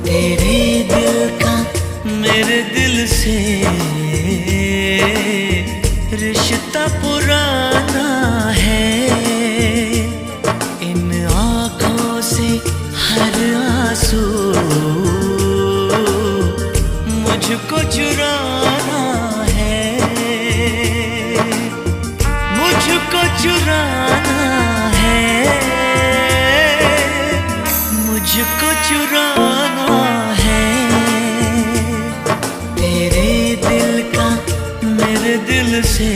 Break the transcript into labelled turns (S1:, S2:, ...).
S1: तेरे दिल का मेरे दिल से रिश्ता पुराना है। इन आँखों से हर आंसू मुझको चुराना है, मुझको चुराना है, मुझको चुराना है। तेरे दिल का मेरे दिल से